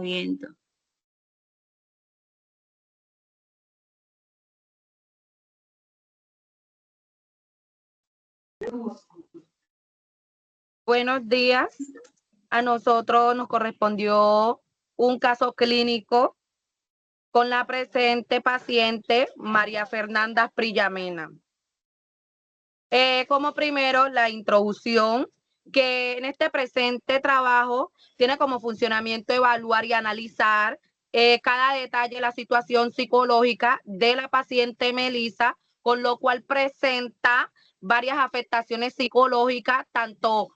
moviendo. Buenos días. A nosotros nos correspondió un caso clínico con la presente paciente María Fernanda Prillamena. Como primero, la introducción, que en este presente trabajo tiene como funcionamiento evaluar y analizar cada detalle de la situación psicológica de la paciente Melissa, con lo cual presenta varias afectaciones psicológicas, tanto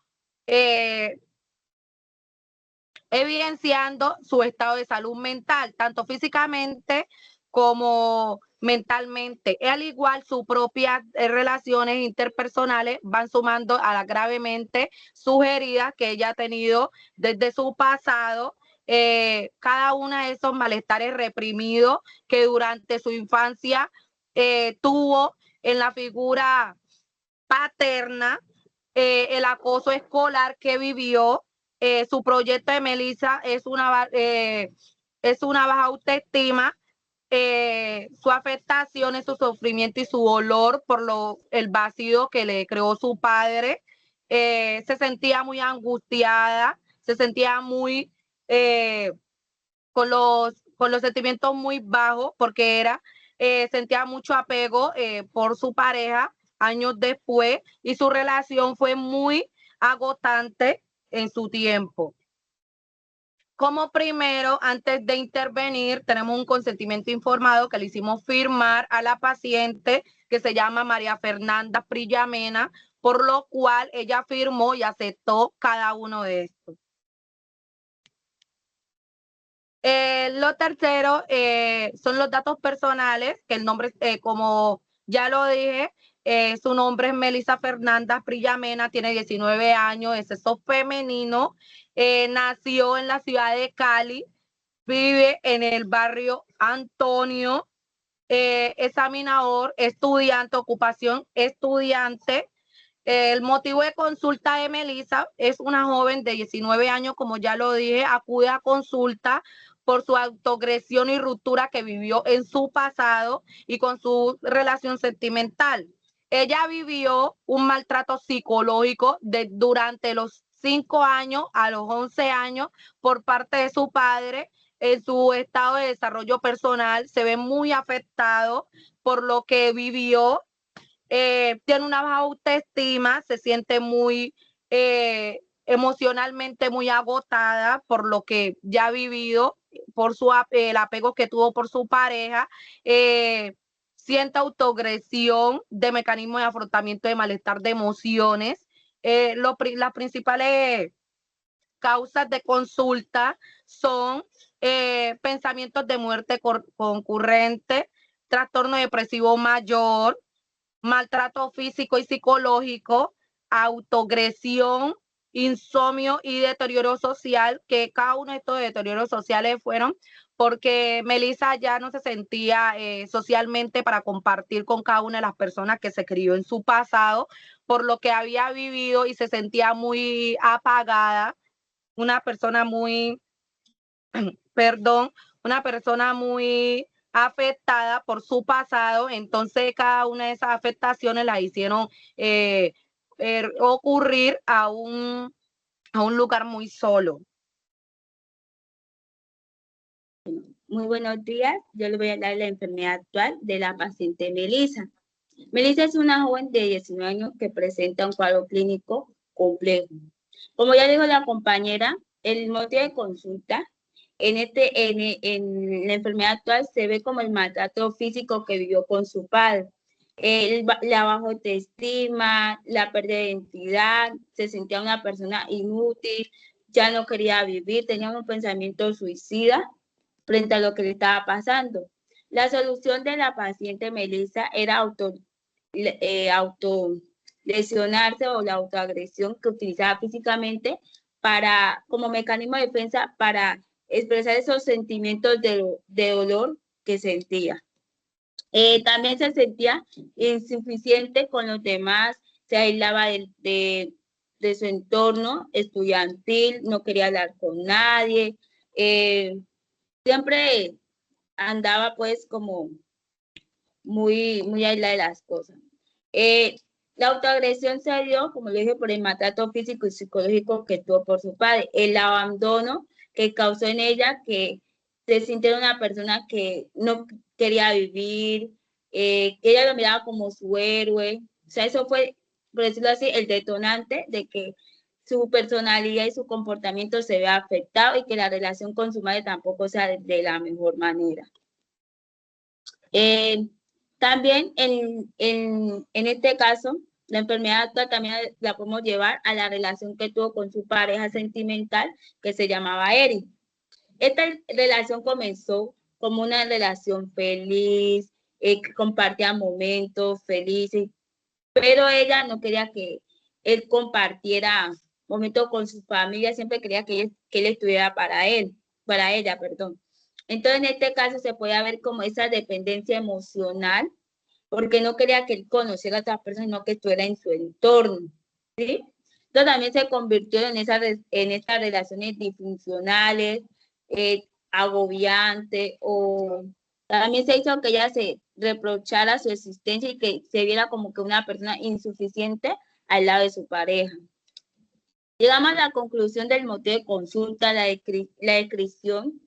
evidenciando su estado de salud mental, tanto físicamente como mentalmente. Al igual, sus propias relaciones interpersonales van sumando a las gravemente sugeridas que ella ha tenido desde su pasado. Cada uno de esos malestares reprimidos que durante su infancia tuvo en la figura paterna, el acoso escolar que vivió. Su proyecto de Melissa es una baja autoestima, su afectación, su sufrimiento y su dolor por el vacío que le creó su padre. Se sentía muy angustiada, se sentía muy con los sentimientos muy bajos porque sentía mucho apego por su pareja años después, y su relación fue muy agotante en su tiempo. Como primero, antes de intervenir, tenemos un consentimiento informado que le hicimos firmar a la paciente, que se llama María Fernanda Prillamena, por lo cual ella firmó y aceptó cada uno de estos. Lo tercero son los datos personales, que el nombre, como ya lo dije, su nombre es Melissa Fernanda Prillamena, tiene 19 años, es sexo femenino, nació en la ciudad de Cali, vive en el barrio Antonio, examinador, estudiante, ocupación, estudiante. El motivo de consulta de Melissa es una joven de 19 años, como ya lo dije, acude a consulta por su autoagresión y ruptura que vivió en su pasado y con su relación sentimental. Ella vivió un maltrato psicológico durante los 5 años a los 11 años por parte de su padre. En su estado de desarrollo personal se ve muy afectado por lo que vivió. Tiene una baja autoestima, se siente muy emocionalmente muy agotada por lo que ya ha vivido, por el apego que tuvo por su pareja. Siente autoagresión, de mecanismo de afrontamiento de malestar de emociones. Las principales causas de consulta son pensamientos de muerte concurrente, trastorno depresivo mayor, maltrato físico y psicológico, autoagresión, insomnio y deterioro social, que cada uno de estos deterioros sociales fueron porque Melissa ya no se sentía socialmente para compartir con cada una de las personas que se crió en su pasado, por lo que había vivido, y se sentía muy apagada, una persona muy, una persona muy afectada por su pasado. Entonces cada una de esas afectaciones la hicieron ocurrir a un lugar muy solo. Muy buenos días. Yo le voy a dar la enfermedad actual de la paciente Melissa. Melissa es una joven de 19 años que presenta un cuadro clínico complejo. Como ya dijo la compañera, el motivo de consulta en la enfermedad actual se ve como el maltrato físico que vivió con su padre. La baja autoestima, la pérdida de identidad, se sentía una persona inútil, ya no quería vivir, tenía un pensamiento suicida frente a lo que le estaba pasando. La solución de la paciente Melissa era autolesionarse, o la autoagresión que utilizaba físicamente como mecanismo de defensa para expresar esos sentimientos de dolor que sentía. También se sentía insuficiente con los demás, se aislaba de su entorno estudiantil, no quería hablar con nadie, siempre andaba pues como muy aislada de las cosas. La autoagresión se dio, como le dije, por el maltrato físico y psicológico que tuvo por su padre, el abandono que causó en ella, que se sintiera una persona que no quería vivir, que ella lo miraba como su héroe. O sea, eso fue, por decirlo así, el detonante de que su personalidad y su comportamiento se vea afectado y que la relación con su madre tampoco sea de la mejor manera. También en este caso, la enfermedad actual también la podemos llevar a la relación que tuvo con su pareja sentimental, que se llamaba Eric. Esta relación comenzó como una relación feliz, que compartía momentos felices, pero ella no quería que él compartiera momentos con su familia, siempre quería que él estuviera para ella, perdón. Entonces, en este caso se puede ver como esa dependencia emocional, porque no quería que él conociera a otras personas, sino que estuviera en su entorno, ¿sí? Entonces también se convirtió en estas relaciones disfuncionales, agobiantes, o también se hizo que ella se reprochara su existencia y que se viera como que una persona insuficiente al lado de su pareja. Llegamos a la conclusión del motivo de consulta, la descripción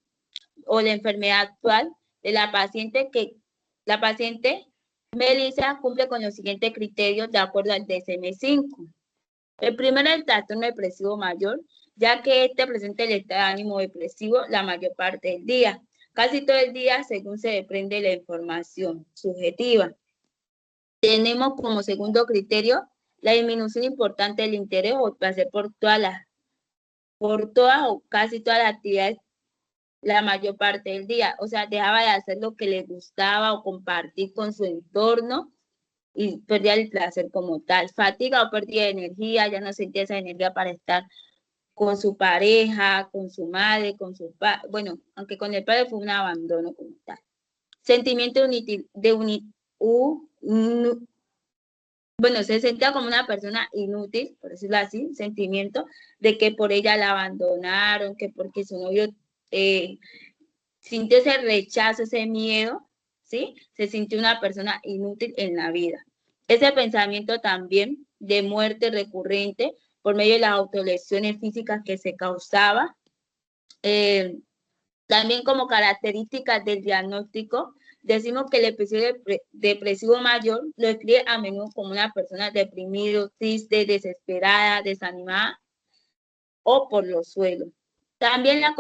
o la enfermedad actual de la paciente, que la paciente Melissa cumple con los siguientes criterios de acuerdo al DSM-5. El primero es el trastorno depresivo mayor, ya que este presenta el estado de ánimo depresivo la mayor parte del día, casi todo el día según se desprende la información subjetiva. Tenemos como segundo criterio la disminución importante del interés o placer por todas o casi todas las actividades la mayor parte del día, o sea, dejaba de hacer lo que le gustaba o compartir con su entorno y perdía el placer como tal. Fatiga o pérdida de energía, ya no sentía esa energía para estar con su pareja, con su madre, con su padre, bueno, aunque con el padre fue un abandono como tal. Sentimiento bueno, se sentía como una persona inútil, por decirlo así, sentimiento de que por ella la abandonaron, que porque su novio sintió ese rechazo, ese miedo, ¿sí? Se sintió una persona inútil en la vida. Ese pensamiento también de muerte recurrente por medio de las autolesiones físicas que se causaba. También como características del diagnóstico, decimos que el episodio depresivo mayor lo escribe a menudo como una persona deprimida, triste, desesperada, desanimada o por los suelos. También la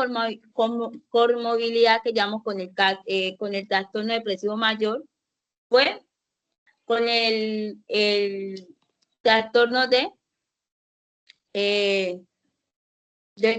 comorbilidad que llamamos con el trastorno depresivo mayor fue con el trastorno del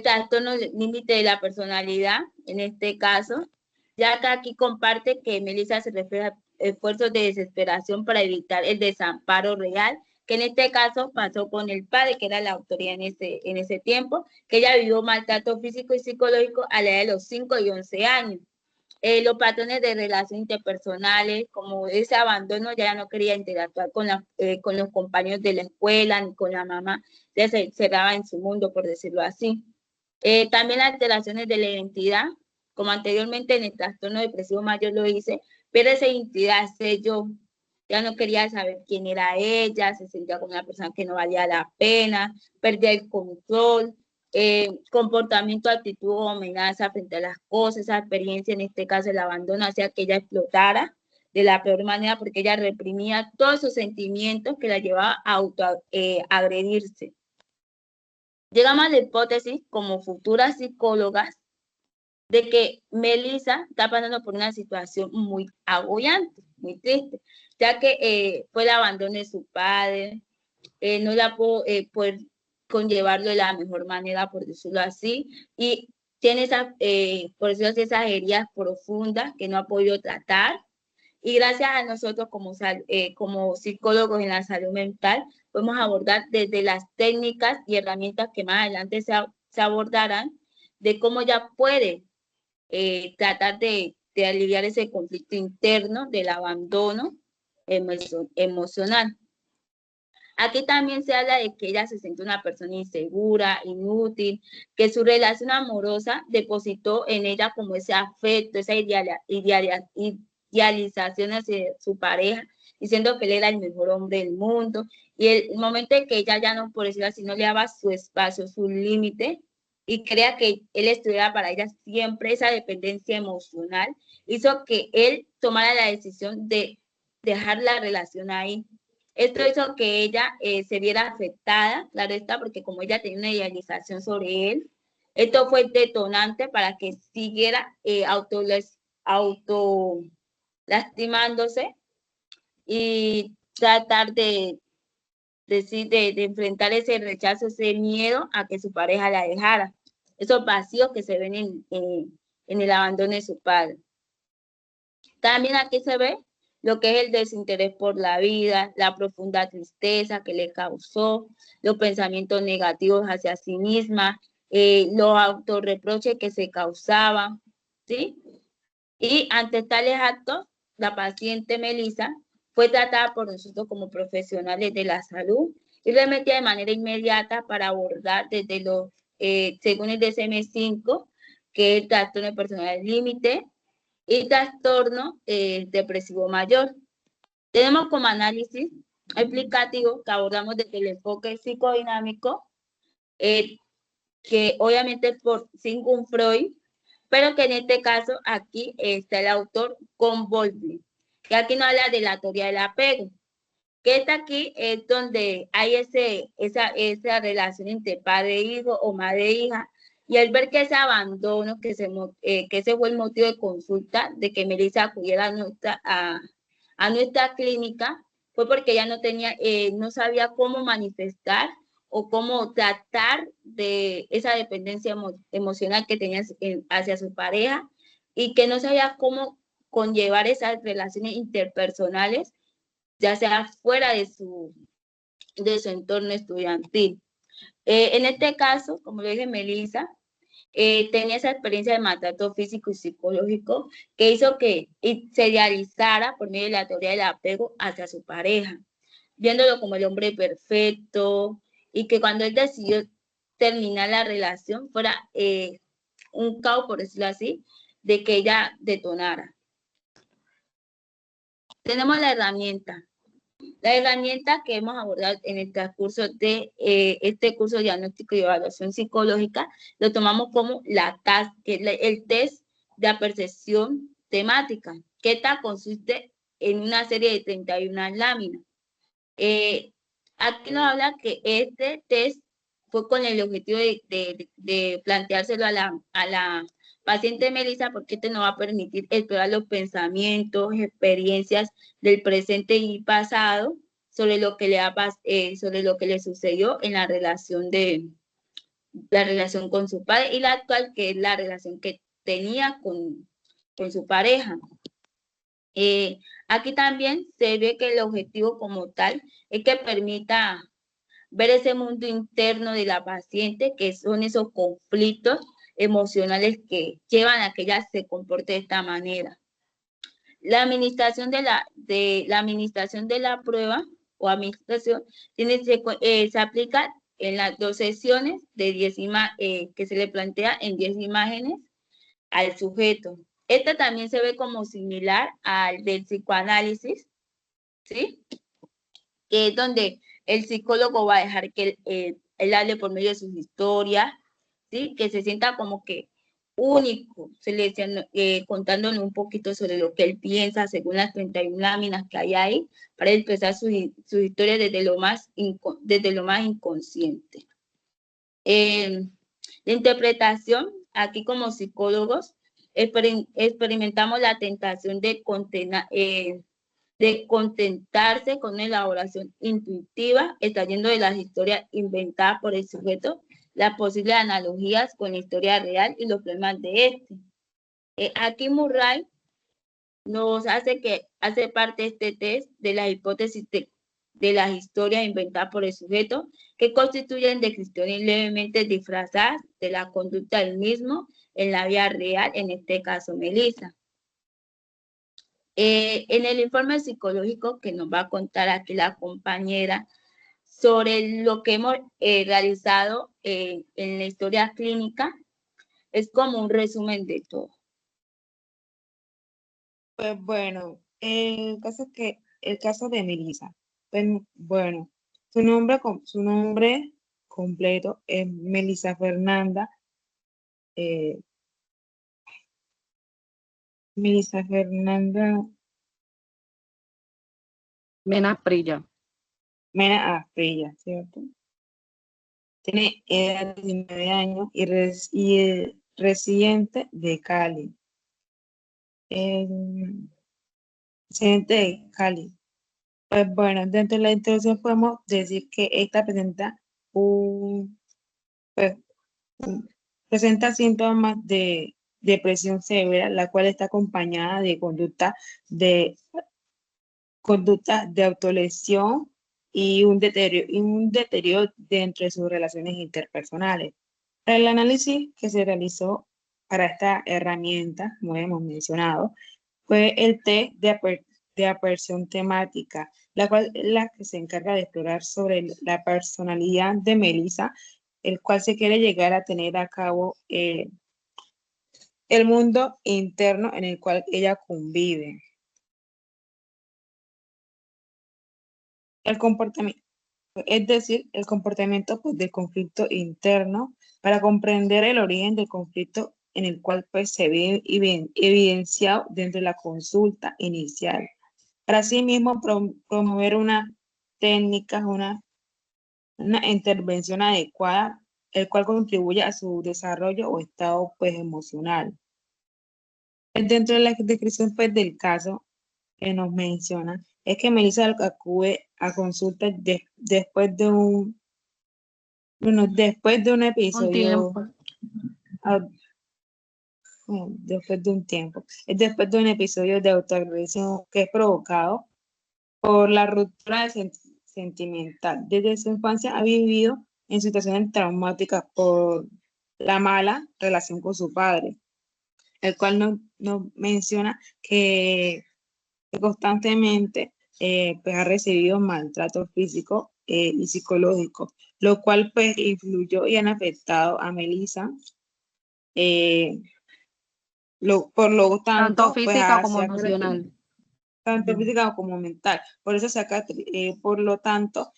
trastorno límite de la personalidad, en este caso, ya que aquí comparte que Melissa se refiere a esfuerzos de desesperación para evitar el desamparo real, que en este caso pasó con el padre, que era la autoridad en ese tiempo, que ella vivió maltrato físico y psicológico a la edad de los 5 y 11 años. Los patrones de relaciones interpersonales, como ese abandono, ya no quería interactuar con los compañeros de la escuela, ni con la mamá, ya se cerraba en su mundo, por decirlo así. También las alteraciones de la identidad, como anteriormente en el trastorno depresivo mayor lo hice, pero esa identidad, ese yo, ya no quería saber quién era ella, se sentía como una persona que no valía la pena, perdía el control, comportamiento, actitud o amenaza frente a las cosas, esa experiencia, en este caso el abandono, hacía que ella explotara de la peor manera porque ella reprimía todos esos sentimientos que la llevaba a agredirse. Llegamos a la hipótesis como futuras psicólogas de que Melissa está pasando por una situación muy agobiante, muy triste, ya que fue el abandono de su padre, no la pudo poder conllevarlo de la mejor manera, por decirlo así, y tiene por decirlo así, esas heridas profundas que no ha podido tratar, y gracias a nosotros como psicólogos en la salud mental, podemos abordar desde las técnicas y herramientas que más adelante se abordarán, de cómo ya puede tratar de aliviar ese conflicto interno del abandono emocional. Aquí también se habla de que ella se siente una persona insegura, inútil, que su relación amorosa depositó en ella como ese afecto, esa idealización hacia su pareja, diciendo que él era el mejor hombre del mundo. Y el momento en que ella ya no, por decirlo así, no le daba su espacio, su límite, y crea que él estuviera para ella siempre, esa dependencia emocional, hizo que él tomara la decisión de dejar la relación ahí. Esto hizo que ella se viera afectada, claro está, porque como ella tenía una idealización sobre él, esto fue detonante para que siguiera auto lastimándose y tratar de enfrentar ese rechazo, ese miedo a que su pareja la dejara. Esos vacíos que se ven en el abandono de su padre. También aquí se ve lo que es el desinterés por la vida, la profunda tristeza que le causó, los pensamientos negativos hacia sí misma, los autorreproches que se causaban, ¿sí? Y ante tales actos, la paciente Melissa fue tratada por nosotros como profesionales de la salud y remitida de manera inmediata para abordar desde los, según el DSM-5, que es el trastorno de personalidad límite, y trastorno depresivo mayor. Tenemos como análisis explicativo que abordamos desde el enfoque psicodinámico, que obviamente es por Sigmund Freud, pero que en este caso aquí está el autor con Bowlby, que aquí nos habla de la teoría del apego, que está aquí es donde hay esa relación entre padre e hijo o madre e hija, y al ver que ese abandono, que ese fue el motivo de consulta de que Melissa acudiera a nuestra clínica, fue porque ella no sabía cómo manifestar o cómo tratar de esa dependencia emocional que tenía hacia su pareja y que no sabía cómo conllevar esas relaciones interpersonales, ya sea fuera de su entorno estudiantil. En este caso, como lo dije, Melissa tenía esa experiencia de maltrato físico y psicológico que hizo que se idealizara por medio de la teoría del apego hacia su pareja, viéndolo como el hombre perfecto, y que cuando él decidió terminar la relación fuera un caos, por decirlo así, de que ella detonara. Tenemos la herramienta que hemos abordado en el transcurso de este curso de diagnóstico y evaluación psicológica, lo tomamos como que es el test de percepción temática, que esta consiste en una serie de 31 láminas. Aquí nos habla que este test fue con el objetivo de planteárselo a la paciente Melissa, porque este nos va a permitir explorar los pensamientos, experiencias del presente y pasado sobre lo que sobre lo que le sucedió en la relación con su padre, y la actual, que es la relación que tenía con su pareja. Aquí también se ve que el objetivo como tal es que permita ver ese mundo interno de la paciente, que son esos conflictos emocionales que llevan a que ella se comporte de esta manera. La administración de la prueba o administración se aplica en las 2 sesiones de 10 que se le plantea en 10 imágenes al sujeto. Esta también se ve como similar al del psicoanálisis, ¿sí? Que es donde el psicólogo va a dejar que él hable por medio de sus historias, ¿sí? Que se sienta como que único, contándole un poquito sobre lo que él piensa según las 31 láminas que hay ahí, para expresar sus historias desde lo más inconsciente. La interpretación, aquí como psicólogos, experimentamos la tentación de contentarse con una elaboración intuitiva, extrayendo de las historias inventadas por el sujeto las posibles analogías con la historia real y los problemas de este. Aquí Murray nos hace parte de este test de las hipótesis de las historias inventadas por el sujeto, que constituyen descripciones levemente disfrazadas de la conducta del mismo en la vida real, en este caso Melissa. En el informe psicológico que nos va a contar aquí la compañera, sobre lo que hemos realizado en la historia clínica. Es como un resumen de todo. Pues bueno, el caso de Melissa. Pues bueno, su nombre completo es Melissa Fernanda. eh, Melissa Fernanda Mena Prilla. Mena Asprilla, ¿cierto? Tiene edad de 19 años y es residente de Cali. Residente de Cali. Pues bueno, dentro de la introducción podemos decir que esta pues, presenta síntomas de depresión severa, la cual está acompañada de conducta de autolesión y un deterioro dentro de sus relaciones interpersonales. El análisis que se realizó para esta herramienta, como hemos mencionado, fue el test de aperción temática, la cual es la que se encarga de explorar sobre la personalidad de Melissa, el cual se quiere llegar a tener a cabo el mundo interno en el cual ella convive. El comportamiento, es decir, el comportamiento pues, del conflicto interno para comprender el origen del conflicto en el cual pues, se ve evidenciado dentro de la consulta inicial. Para asimismo promover una técnica, una intervención adecuada, el cual contribuye a su desarrollo o estado pues, emocional. Dentro de la descripción pues, del caso que nos menciona, es que Melissa acude a consulta después de un Un episodio, tiempo. ah, después de un tiempo, es después de un episodio de autoagresión que es provocado por la ruptura sentimental. Desde su infancia ha vivido en situaciones traumáticas por la mala relación con su padre, el cual nos menciona que constantemente pues ha recibido maltrato físico y psicológico, lo cual pues influyó y han afectado a Melissa. Por lo Tanto tanto, pues física como se ha emocional. tanto física como mental. Por eso por lo tanto,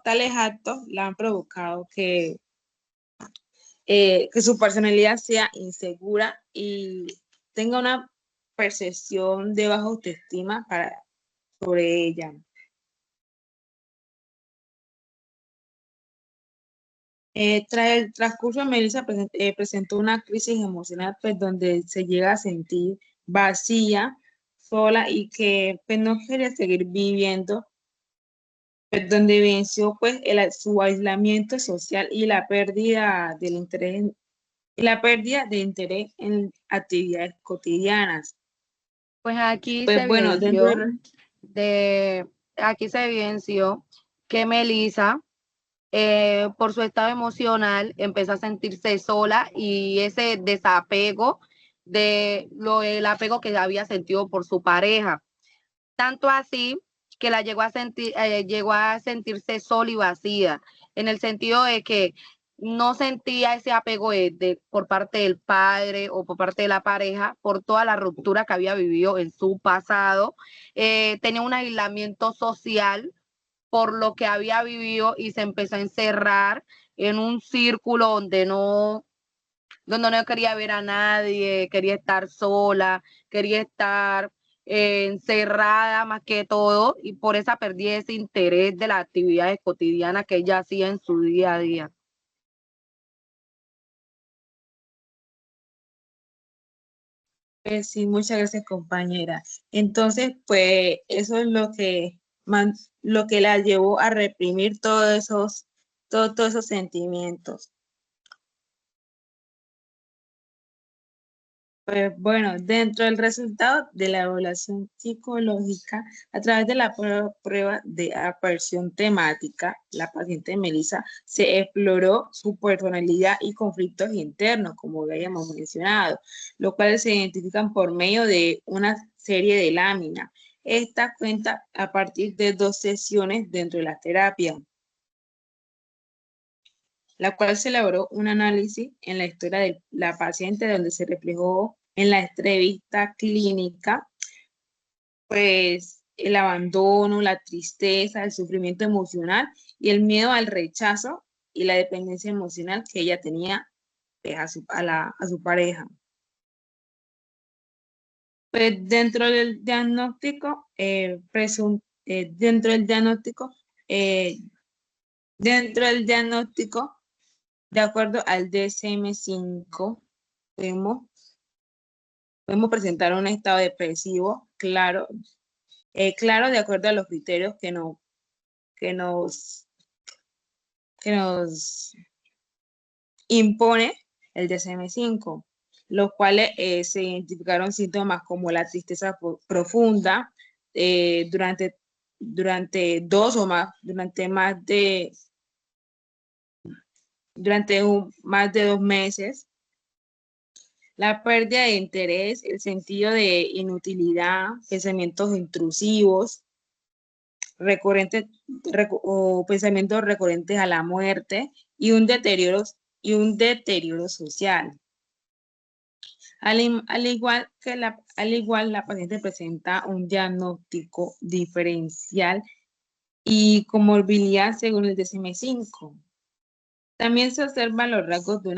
tales actos la han provocado que su personalidad sea insegura y tenga una percepción de baja autoestima sobre ella. Tras el transcurso, Melissa presentó una crisis emocional pues, donde se llega a sentir vacía, sola y que pues, no quería seguir viviendo, pues, donde venció pues, su aislamiento social y la pérdida del interés y la pérdida de interés en actividades cotidianas. Pues aquí Pues se bueno, evidenció aquí se evidenció que Melissa, por su estado emocional, empezó a sentirse sola y ese desapego el apego que había sentido por su pareja. Tanto así que la llegó a sentirse sola y vacía, en el sentido de que no sentía ese apego por parte del padre o por parte de la pareja por toda la ruptura que había vivido en su pasado. Tenía un aislamiento social por lo que había vivido y se empezó a encerrar en un círculo donde no quería ver a nadie, quería estar sola, quería estar encerrada más que todo, y por esa perdí ese interés de las actividades cotidianas que ella hacía en su día a día. Sí, muchas gracias, compañera. Entonces, pues eso es lo que la llevó a reprimir todos esos sentimientos. Pues bueno, dentro del resultado de la evaluación psicológica, a través de la prueba de aperción temática, la paciente Melissa se exploró su personalidad y conflictos internos, como ya habíamos mencionado, los cuales se identifican por medio de una serie de láminas, Esta cuenta a partir de 2 sesiones dentro de la terapia, la cual se elaboró un análisis en la historia de la paciente donde se reflejó en la entrevista clínica, pues el abandono, la tristeza, el sufrimiento emocional y el miedo al rechazo y la dependencia emocional que ella tenía pues, a su pareja. Pues dentro del diagnóstico, dentro del diagnóstico, de acuerdo al DSM-5, podemos presentar un estado depresivo, claro, claro, de acuerdo a los criterios que nos impone el DSM-5, los cuales se identificaron síntomas como la tristeza profunda durante más de 2 meses, la pérdida de interés, el sentido de inutilidad, pensamientos intrusivos, pensamientos recurrentes a la muerte y un deterioro social. Al igual, la paciente presenta un diagnóstico diferencial y comorbilidad según el DSM-5. También se observan los rasgos de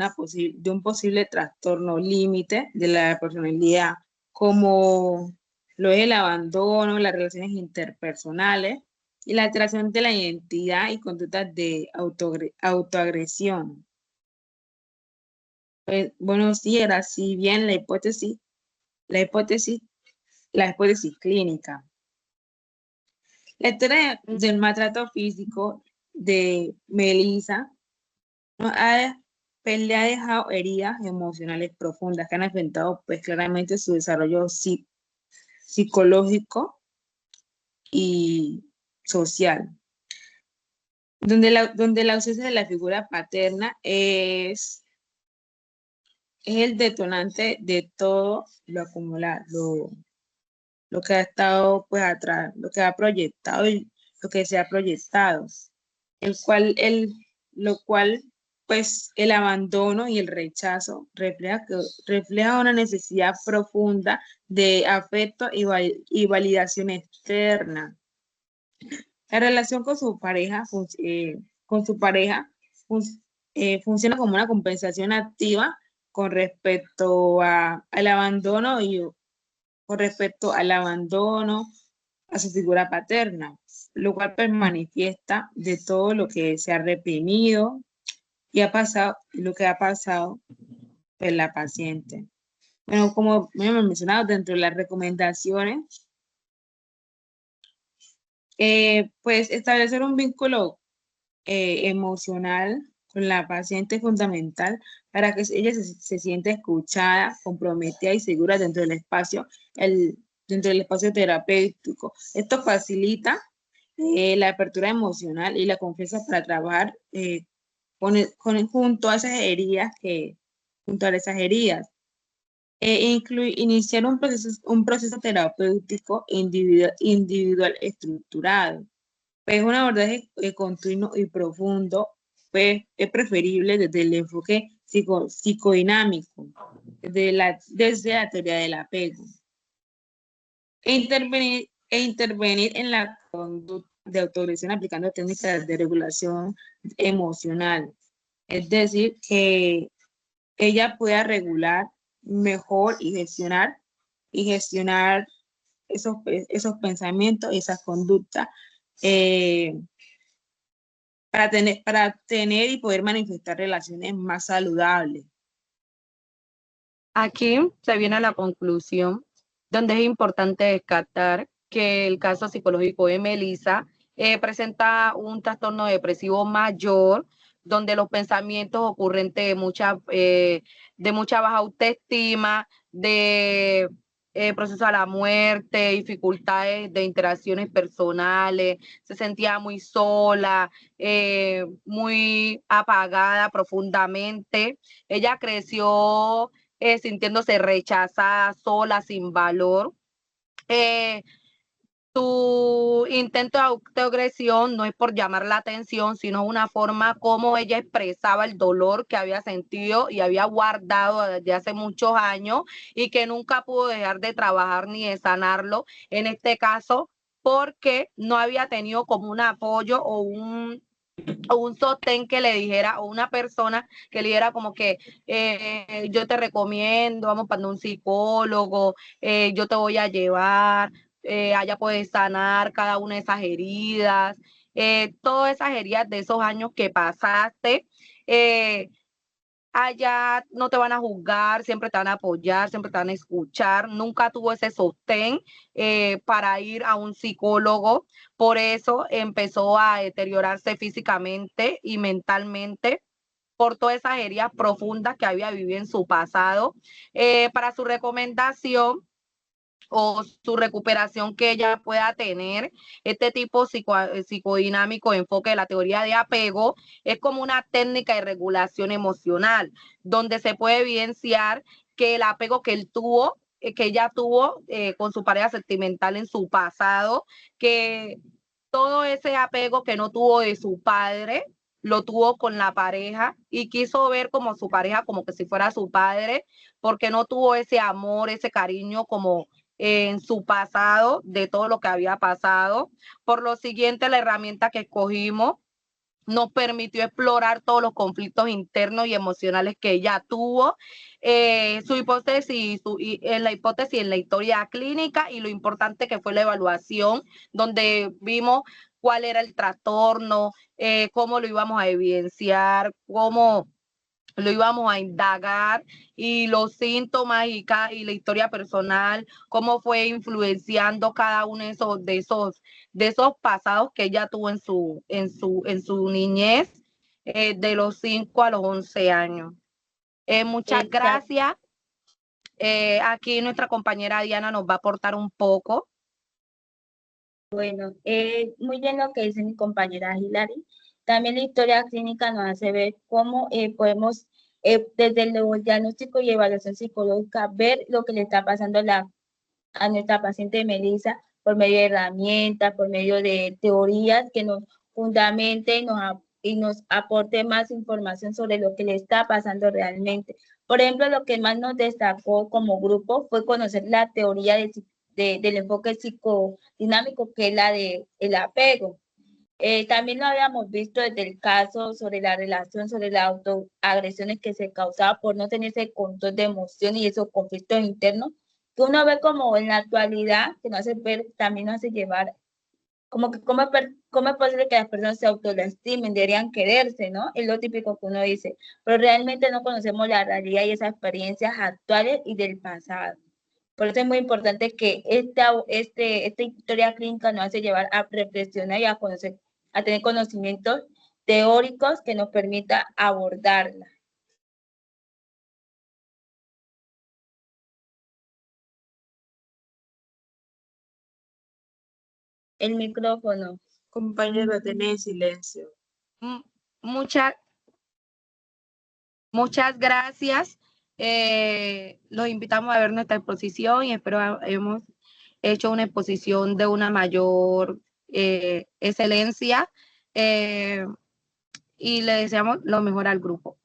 un posible trastorno límite de la personalidad, como lo es el abandono, las relaciones interpersonales y la alteración de la identidad y conductas de autoagresión. Pues, bueno, sí, era así bien la hipótesis clínica. La historia del maltrato físico de Melissa le ha dejado heridas emocionales profundas que han afectado pues claramente su desarrollo psicológico y social. Donde la ausencia de la figura paterna es el detonante de todo lo acumulado, lo que ha estado pues atrás, lo que ha proyectado y lo que se ha proyectado, lo cual pues el abandono y el rechazo refleja una necesidad profunda de afecto y validación externa. La relación con su pareja, funciona como una compensación activa con respecto al abandono a su figura paterna, lo cual pues manifiesta de todo lo que se ha reprimido y lo que ha pasado en la paciente. Bueno, como me hemos mencionado, dentro de las recomendaciones, pues establecer un vínculo emocional con la paciente es fundamental para que ella se sienta escuchada, comprometida y segura dentro del espacio terapéutico. Esto facilita la apertura emocional y la confianza para trabajar junto a esas heridas iniciar un proceso terapéutico individual estructurado. Pues un abordaje continuo y profundo pues, es preferible desde el enfoque psicodinámico, desde la teoría del apego. Intervenir en la conducta de autoagresión aplicando técnicas de regulación emocional. Es decir, que ella pueda regular mejor y gestionar esos pensamientos y esas conductas para tener y poder manifestar relaciones más saludables. Aquí se viene a la conclusión, donde es importante descartar que el caso psicológico de Melissa presenta un trastorno depresivo mayor, donde los pensamientos ocurrentes de mucha baja autoestima, de proceso a la muerte, dificultades de interacciones personales, se sentía muy sola, muy apagada profundamente. Ella creció sintiéndose rechazada, sola, sin valor. su intento de autoagresión no es por llamar la atención, sino una forma como ella expresaba el dolor que había sentido y había guardado desde hace muchos años y que nunca pudo dejar de trabajar ni de sanarlo, en este caso, porque no había tenido como un apoyo o un sostén que le dijera, o una persona que le dijera como que yo te recomiendo, vamos para un psicólogo, yo te voy a llevar, allá puedes sanar cada una de esas heridas, todas esas heridas de esos años que pasaste. Allá no te van a juzgar, siempre te van a apoyar, siempre te van a escuchar. Nunca tuvo ese sostén para ir a un psicólogo. Por eso empezó a deteriorarse físicamente y mentalmente por todas esas heridas profundas que había vivido en su pasado. Para su recomendación o su recuperación que ella pueda tener, este tipo psicodinámico enfoque de la teoría de apego es como una técnica de regulación emocional, donde se puede evidenciar que el apego que él tuvo, que ella tuvo con su pareja sentimental en su pasado, que todo ese apego que no tuvo de su padre, lo tuvo con la pareja y quiso ver como su pareja como que si fuera su padre, porque no tuvo ese amor, ese cariño como en su pasado, de todo lo que había pasado. Por lo siguiente, la herramienta que escogimos nos permitió explorar todos los conflictos internos y emocionales que ella tuvo, su hipótesis, en la hipótesis, en la historia clínica y lo importante que fue la evaluación, donde vimos cuál era el trastorno, cómo lo íbamos a evidenciar, cómo lo íbamos a indagar y los síntomas y la historia personal, cómo fue influenciando cada uno de esos pasados que ella tuvo en su niñez, de los 5 a los 11 años. Muchas Exacto. gracias. Aquí nuestra compañera Diana nos va a aportar un poco. Bueno, muy bien lo que dice mi compañera Hilary. También la historia clínica nos hace ver cómo podemos, desde el diagnóstico y evaluación psicológica, ver lo que le está pasando a nuestra paciente Melissa por medio de herramientas, por medio de teorías que nos fundamenten y nos aporte más información sobre lo que le está pasando realmente. Por ejemplo, lo que más nos destacó como grupo fue conocer la teoría del enfoque psicodinámico, que es la del apego. También lo habíamos visto desde el caso sobre la relación, sobre las autoagresiones que se causaba por no tener ese control de emoción y esos conflictos internos, que uno ve como en la actualidad, que nos hace ver, también nos hace llevar, como que cómo es posible que las personas se autolastimen, deberían quererse, ¿no? Es lo típico que uno dice, pero realmente no conocemos la realidad y esas experiencias actuales y del pasado. Por eso es muy importante que esta historia clínica nos hace llevar a reflexionar y a conocer, a tener conocimientos teóricos que nos permita abordarla. El micrófono. Compañero, tenés silencio. Muchas gracias. Los invitamos a ver nuestra exposición y espero hemos hecho una exposición de una mayor excelencia y le deseamos lo mejor al grupo.